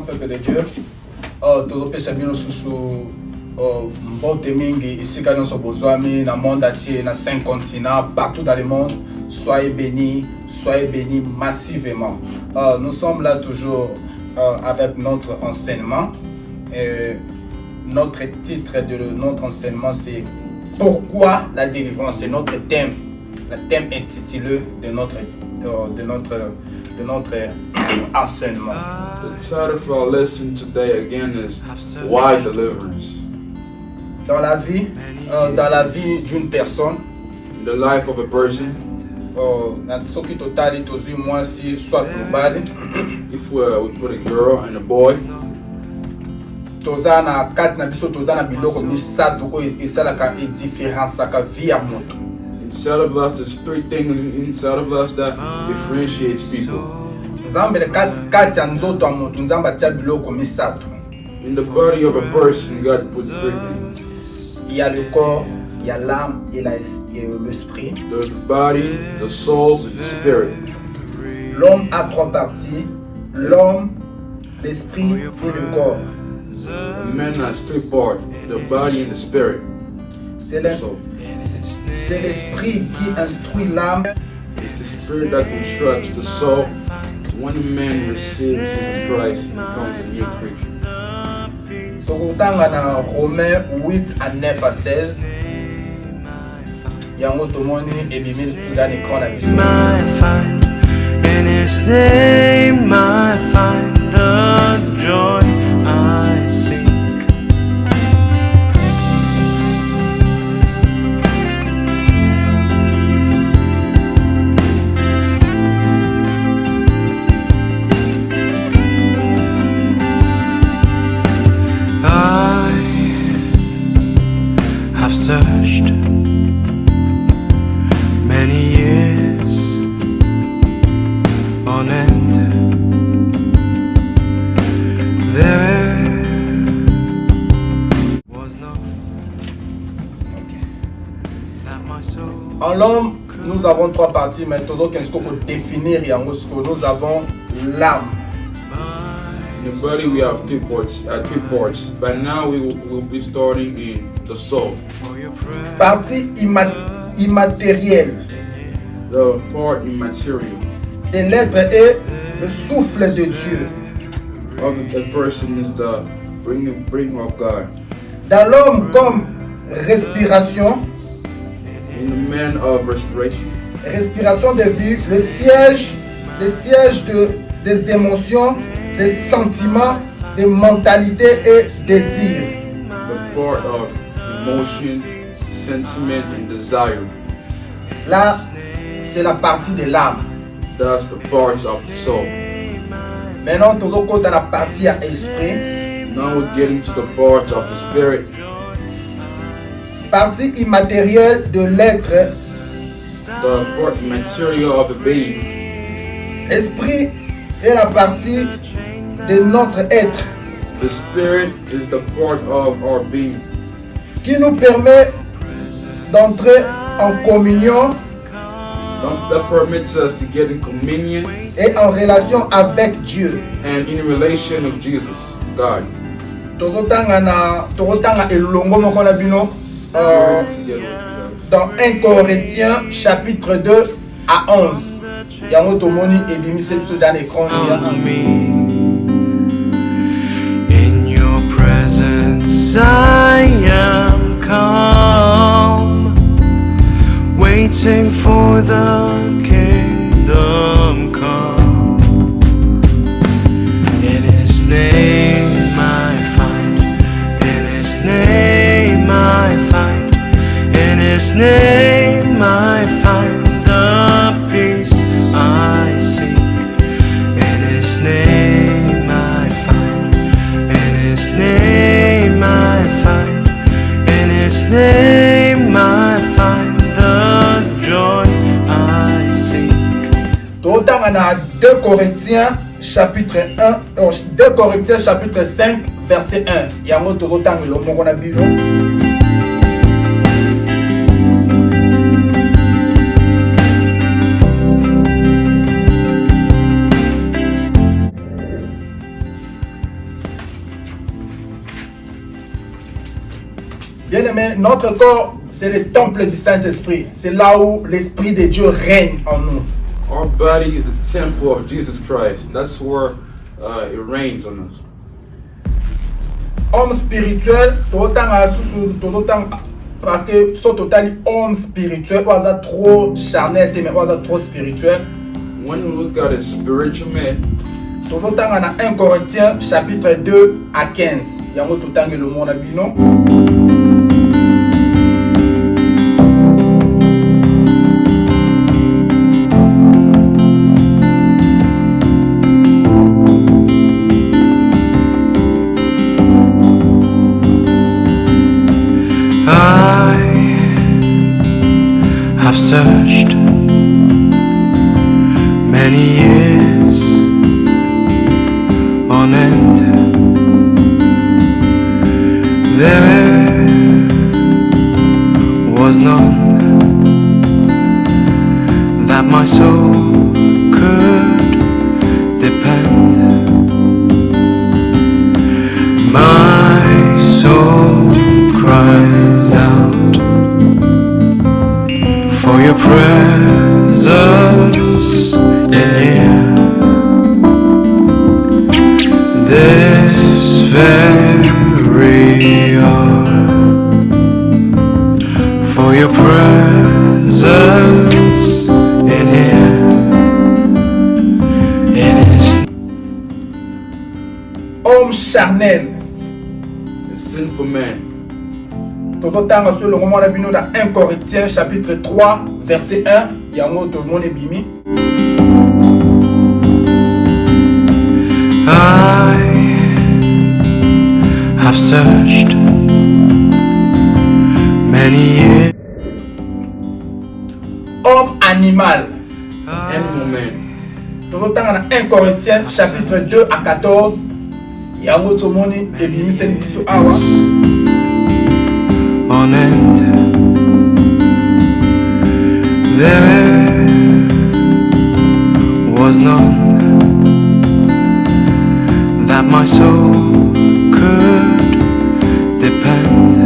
peuple de Dieu. Tozopesa bino susu mbote mingi ici quand nous besoin dans le monde entier, dans 5 continents, partout dans le monde. Soyez bénis massivement. Nous sommes là toujours avec notre enseignement. Notre titre de notre enseignement c'est Pourquoi la délivrance? C'est notre thème, le thème intitulé de notre enseignement. The title of our lesson today again is Why Deliverance? Dans la vie d'une personne, In the life of a person, soki totali tozwi mwasi soit mobali, if we put a girl and a boy, toza na kati na biso toza na biloko misato oyo esalaka edifferensaka vie ya moto. inside of us there's 3 things inside of us that differentiates people. Nzambe kati ya nzoto ya moto Nzambe atia biloko misato. In the body of a person, God put 3 things. Il y a le corps, il y a l'âme et l'esprit. There's the body, the soul, and the spirit. L'homme a 3 parties, l'homme, l'esprit et le corps. A man has 3 parts, the body and the spirit. C'est l'esprit qui instruit l'âme. It's the spirit that instructs the soul. When a man receives Jesus Christ, he becomes a new creature. Tokotanga na Romains 8:9-16. Yango tomoni ebimeli dans l'écran na biso. In His name I find the joy I seek. I have searched many years on end. There was no that my soul. En l'homme, nous avons 3 parties, mais tout autre qu'est-ce qu'on peut définir yango nous avons l'âme. In the body we have 3 parts, but now we will be starting in the soul. Partie immatérielle The part immaterial de l'être est le souffle de Dieu. of the person is the bring of God. Dans l'homme comme respiration, In the man of respiration, respiration de vie, le siège des émotions, des sentiments, des mentalités et désirs. the part of emotion, sentiment, and desire. Là, c'est la partie de l'âme. That's the parts of the soul. Maintenant, nous sommes dans la partie à esprit. Now we're getting to the parts of the spirit, Partie immatérielle de l'être. the part material of the being. Esprit est la partie de notre être The spirit is the part of our being qui nous permet d'entrer en communion that permits us to get in communion et en relation avec Dieu. and in relation of Jesus, God. Tokotanga elongo moko na bino Together with Jesus. dans 1 Corinthiens chapitre 2 à 11. Yango tomoni ebimisi biso dans l'écran géant. In your presence I am calm, waiting for the kingdom come. In His name I find, in His name I find, in His name I find the peace I seek. In His name I find, in His name I find, in His name I find the joy I seek. Tokotanga na 2 Corinthiens chapitre 2 Corinthiens chapitre 5 verset 1. Yango tokotanga elongo moko na bino. notre corps, c'est le temple du Saint-Esprit. C'est là où l'Esprit de Dieu règne en nous. Our body is the temple of Jesus Christ. That's where it reigns on us. Homme spirituel, parce que ce total homme spirituel, on a trop charnel, mais on a trop spirituel. When you look at a spiritual man, Tout le temps, on a 1 Corinthiens chapitre 2 à 15. Il y a un autre temps que le monde a dit non. I've searched many years on end. There was none that my soul could depend. My soul cries out for your presence in here. This very hour, for your presence in here. It is Homme charnel. the sinful man. Tout le temps, sur le moment de dans 1 Corinthiens chapitre 3 verset 1. Il y a un autre monde est bimi. I have searched many years. Homme animal. Animal man. Tout le temps, on a 1 Corinthiens chapitre 2 à 14. Il y a un autre monde est bimi, c'est une question awa. On end. There was none that my soul could depend.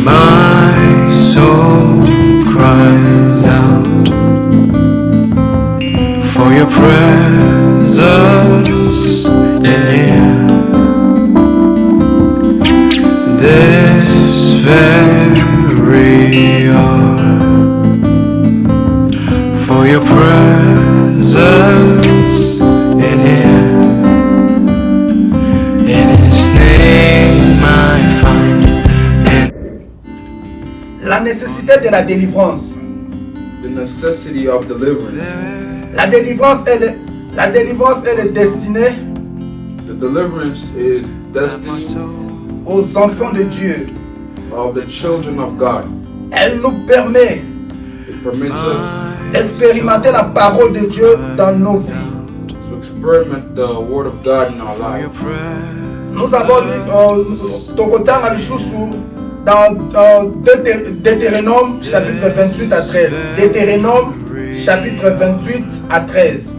My soul cries out for your presence in here. This very hour, for your presence in here. In His name I find La nécessité de la délivrance. The necessity of deliverance. La délivrance est le destiné The deliverance is destiny aux enfants de Dieu. of the children of God. Elle nous permet It permits us d'expérimenter la parole de Dieu dans nos vies. to experiment the word of God in our life. Nous avons lu Tokotang Alushusu dans Deutéronome chapitre 28 à 13. Deutéronome chapitre 28 à 13.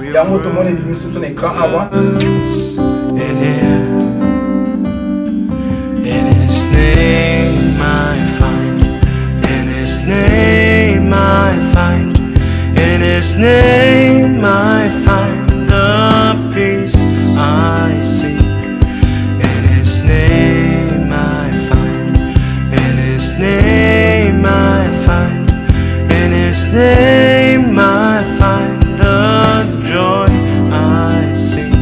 Il y a un autre monde qui est mis sur son écran avant. in here. In His name I find. In His name I find. In His name I find the peace I seek. In His name I find. In His name I find. In His name I find the joy I seek.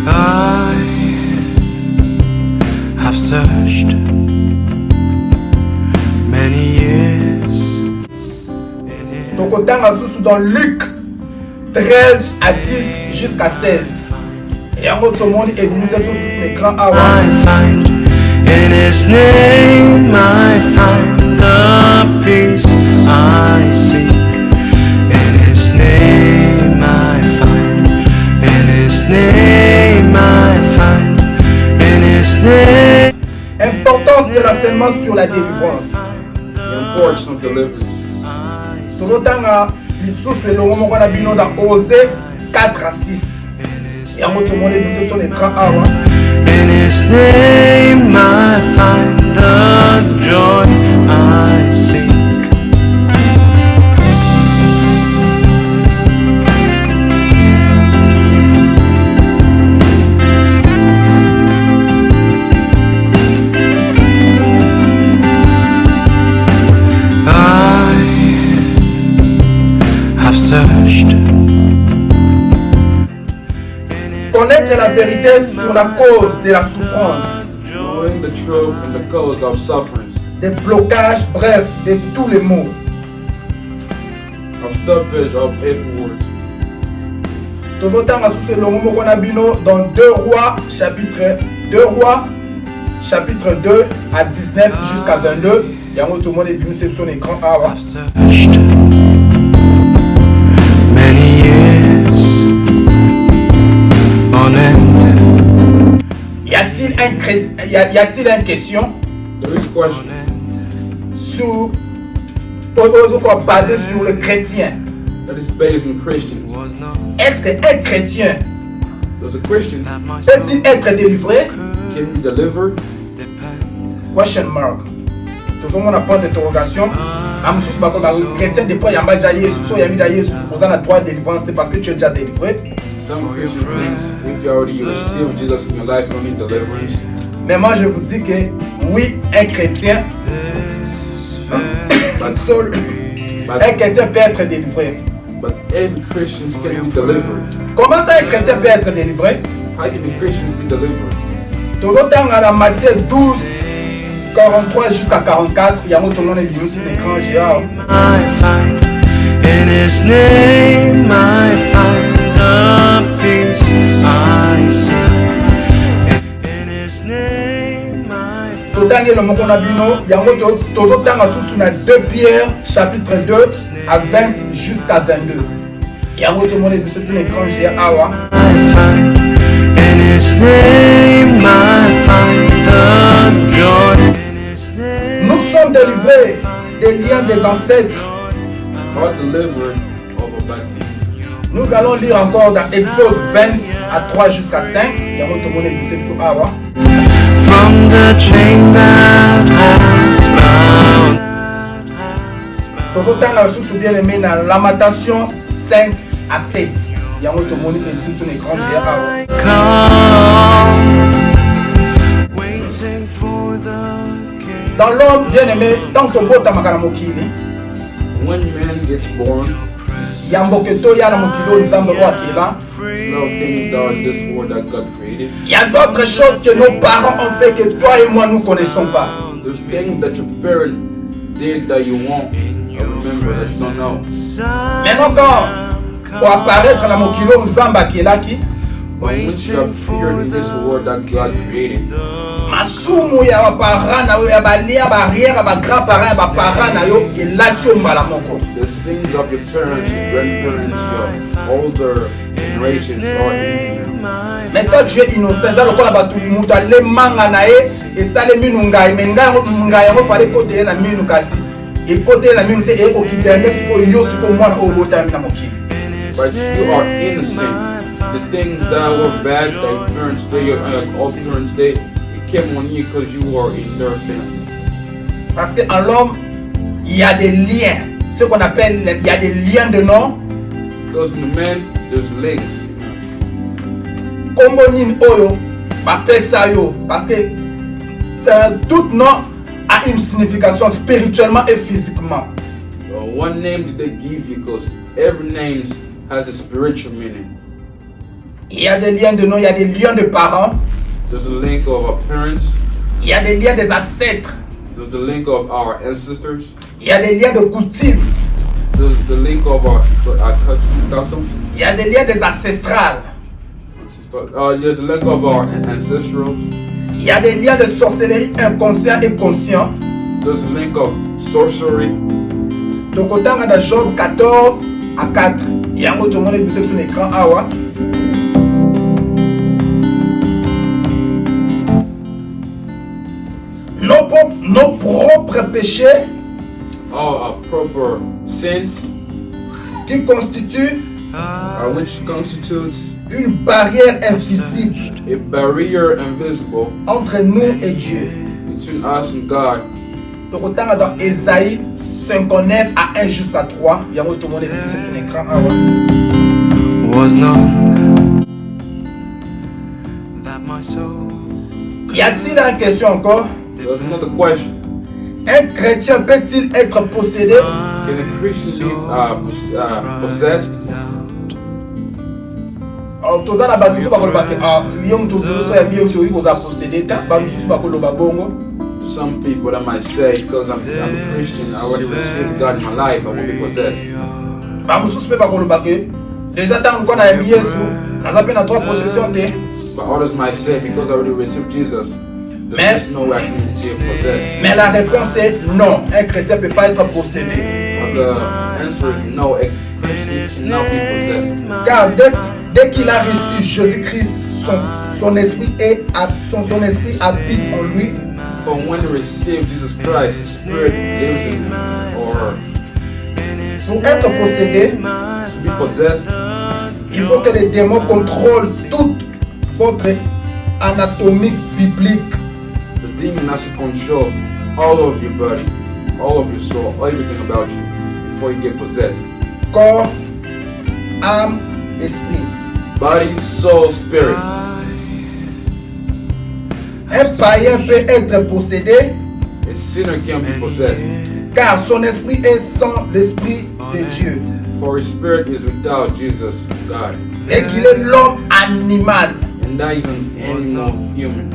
I have searched many years in here. Tokotang Alushusu dans Luc 13 à 10 jusqu'à 16. Et un autre monde est mis sur son écran avant. I find in His name I find the peace I seek. In His name I find. In His name I find. In His name. enseignement sur la délivrance. The importance of deliverance. Tozotanga lisusu elongo moko na bino dans Osée 4-6. Yango tomoni biso sur l'écran awa. In His name I find the joy I seek. Connaître la vérité sur la cause de la souffrance, Knowing the truth and the cause of sufferings, des blocages, bref, de tous les maux. of stoppage of every word. Tozotanga sous elongo moko na bino dans 2 Rois chapitre 2 à 19 jusqu'à 22. Yango tout le monde est bien sur l'écran awa. Searched many years on end. Y a-t-il une question There is question sur basé sur le chrétien? that is based on Christians. Was not Est-ce qu'un chrétien Does a Christian that my peut-il être délivré? can be delivered? depend. Question mark. Tout le monde a point d'interrogation. Amsus bakona chrétien depuis yamba déjà Yesu, so yami déjà Yesu, posant la droit de délivrance parce que tu es déjà délivré. Some Christians think if you already received Jesus in your life, you don't need deliverance. Mais moi je vous dis que oui, un chrétien seul, un chrétien peut être délivré. But every Christian can be delivered. Comment ça un chrétien peut être délivré? How can the Christians be delivered? Tout le temps à la Matthieu 12, 43 jusqu'à 44, il y a tout le monde est venu sur l'écran géant. I find in His name I find the peace I seek. In His name I find Totangi le moko na bino, yango tozotanga susu na 2 Pierre chapitre 2 à 20 jusqu'à 22. Yango tout le monde est sur l'écran géant awa. in His name I find the joy. In His name Nous sommes délivrés des liens des ancêtres. Are delivered of a bad thing. Nous allons lire encore dans Exode 20 à 3 jusqu'à 5. Yango tout le monde est sur awa. from the chain that has bound. Tozotanga susu bien aimé na Lamentation 5 à 7. Yango tout le monde est sur l'écran géant awa. I come waiting for the King. Dans l'homme bien aimé, tant que bota makana mokili, When man gets born, yamboke to yana mokilo nzambe wa kila. no things that are in this world that God created. Il y a d'autres choses que nos parents ont fait que toi et moi nous connaissons pas. There's things that your parent did that you won't remember, that you don't know. Maintenant quand pour apparaître na mokilo nzamba kelaki, But once you appeared in this world that God created, masumu ya baparents na yo ya balia barrière ya bagrand-parents ya baparents na yo elati yo mbala moko. the sins of your parents, your grandparents, your older generations are in you. Mais toi tu es innocent, eza lokola bato mutu alemanga na ye esale minu ngai me ngai yango fale kote na minu kasi ekote na minu te ekokitela nde sikoyo yo sikoyo mwana oyo obotami na mokili. But you are innocent. The things that were bad that your parents did, your old parents did, it came on you because you were in their family. Parce qu'en l'homme, il y a des liens, ce qu'on appelle, il y a des liens de nom. Because in the man, there's links. Kombo nini oyo, bapesa yo, parce que tout nom a une signification spirituellement et physiquement. One name that they give you because every name has a spiritual meaning. Il y a des liens de nom, il y a des liens de parents, There's a link of our parents. il y a des liens des ancêtres, There's the link of our ancestors. il y a des liens de coutumes, There's the link of our customs. il y a des liens des ancestrales, There's a link of our ancestrals. il y a des liens de sorcellerie inconscient et conscient. There's a link of sorcery. Donc autant dans Job 14 à 4. Il y a un autre monde qui est sur l'écran awa. Nos péchés all proper sins, qui constituent which constitutes une barrière invisible a barrier invisible entre nous et Dieu. between us and God. Donc autant dans Ésaïe 59 à 1 jusqu'à 3, il y a un autre monde qui c'est un écran. Was none that my soul Y a-t-il une question encore? There's another question. Un chrétien peut-il être possédé? Can a Christian be possessed? Toza na bato ba koloba ke yong to so ya bio so yuko za possédé ta ba mususu ba koloba bongo. Some people that might say, because I'm a Christian, I already received God in my life, I won't be possessed. Ba mususu pe ba koloba ke déjà tant qu'on a mis Yesu, naza pe na trois possession te. But others might say, because I already received Jesus, there's no way I can be possessed. Mais la réponse est non, un chrétien peut pas être possédé. But the answer is no, a Christian cannot be possessed. Car dès qu'il a reçu Jésus-Christ, son esprit habite en lui. For when he received Jesus Christ, his spirit lives in him. Or Pour être possédé, to be possessed, il faut que les démons contrôlent toute votre anatomie biblique. the demon has to control all of your body, all of your soul, everything about you before you get possessed. Corps, âme, esprit. Body, soul, spirit. Un païen peut être possédé A sinner can be possessed, car son esprit est sans l'esprit de Dieu for his spirit is without Jesus, God, et qu'il est l'homme animal. and that is an animal human.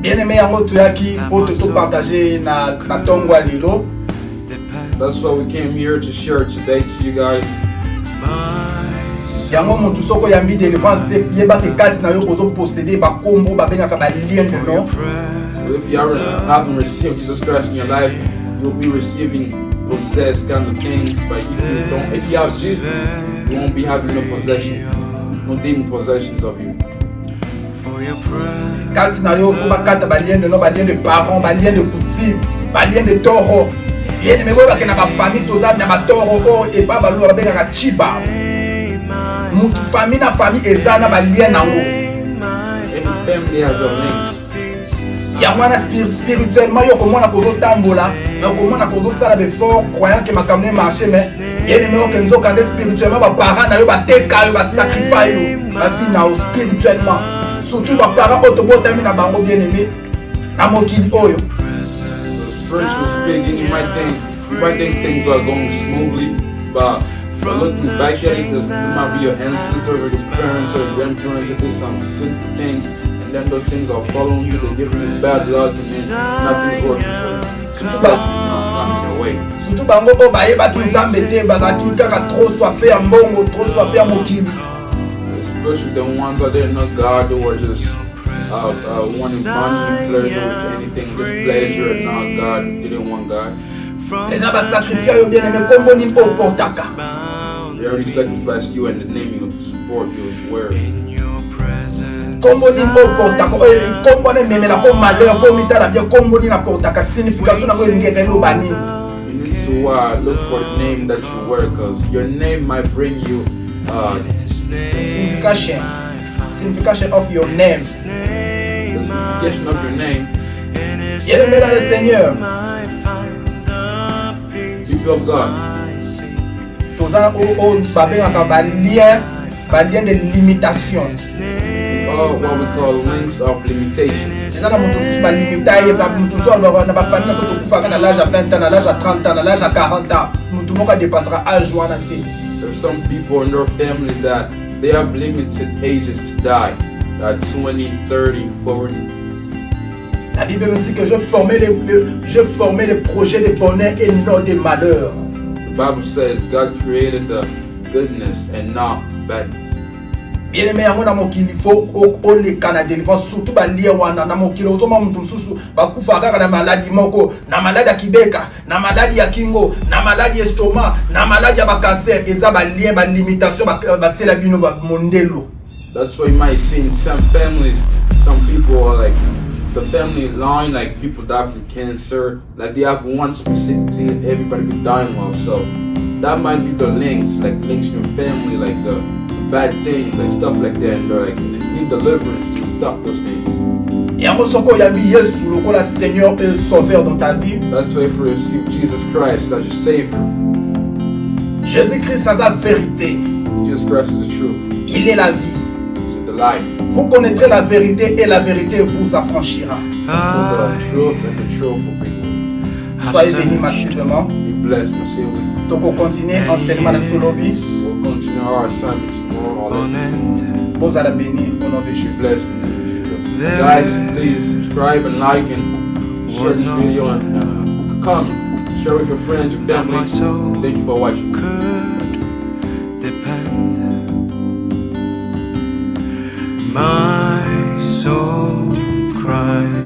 Bien-aimé yango toyaki po to partager na tongo ya lelo. That's why we came here to share today to you guys. Yango motu soko yambi délivrance yeba ke kati na yo kozo posséder ba kombo ba bengaka ba lien de nom. So if you haven't received Jesus Christ in your life, you'll be receiving possessed kind of things. But if you have Jesus, you won't be having no possession, no demon possessions of you. for your prayer. Kati na yo fo ba kata ba lien de nom, ba lien de parents, ba lien de coutume, ba lien de toro. Bien-aimé ba ke na ba famille toza na ba toro o e ba ba lo ba bengaka chiba. Mutu famille na famille ezana ba lien nango. Every family has their links. Yango wana spirituellement yo komona kozo tambola, na komona kozo sala be fort croyant que makamne marché mais bien-aimé o kenzo kande spirituellement ba parents na yo ba teka yo ba sacrifice yo ba vie na spirituellement. Surtout ba parents otobotami na bango bien-aimé na mokili oyo. So spiritually speaking, you might think things are going smoothly, but looking back at it, there might be your ancestors or your parents or your grandparents that did some sinful things, and then those things are following you, they're giving you bad luck, and then nothing's working for you. Success is not coming your way. Surtout bango o bayebaki nzambe te bazaki kaka trop soifé ya mbongo, trop soifé ya mokili. Especially the ones that didn't know God, they were just wanting money, pleasure with anything, just pleasure, and not God. They didn't want God. Les gens ba sacrifier yo bien-aimé kombo nini o portaka. They already sacrificed you, and the name you support you is where. In your presence, Kombo nini o portaka. Kombo ne memela ko malheur fo mitala bien kombo nini na portaka signification na ko ngeka lo banini. You need to look for the name that you wear, because your name might bring you Signification of your name. the signification of your name. Bien-aimé dans le Seigneur, People of God, tozana o babengaka ba lien de limitation. all what we call links of limitation. Ezana mutu susu ba limita ye ba mutu so na ba famille so tokufaka na l'âge à 20 ans, na l'âge à 30 ans, na l'âge à 40 ans. Mutu moko dépassera âge wana ti. There's some people in their families that they have limited ages to die, at 20, 30, 40. La Bible me dit que je formais les projets de bonheur et non de malheur. The Bible says God created the goodness and not badness. Bien-aimé yango na mokili fo o le kana délivrance surtout ba lien wana na mokili ozoma mutu mususu bakufa kaka na maladie moko, na maladie ya kibeka, na maladie ya kingo, na maladie estomac, na maladie ya ba cancer, eza ba lien ba limitation ba tsela bino ba mondelo. That's why you might see in some families, some people are like the family line, like people die from cancer, like they have one specific thing everybody be dying of. So that might be the links, like links in your family, like the bad things, like stuff like that, and they're like they need deliverance to stop those things. Et en soko yambi Yesu lokola Seigneur et Sauveur dans ta vie. That's why if you receive Jesus Christ as your Savior, Jésus-Christ c'est la vérité. Jesus Christ is the truth. Il est la vie. He's the life. Vous connaîtrez la vérité et la vérité vous affranchira. The truth and the truth will be. Soyez bénis massivement. Be blessed, my Savior. Donc on continue enseignement dans le lobby. We'll continue our assignments tomorrow. All this. Vous allez bénis au nom de Be Jésus. blessed in the name of Jesus. Guys, please subscribe and like and share this video and comment. Share with your friends, your family. Thank you for watching. Could depend. My soul cries.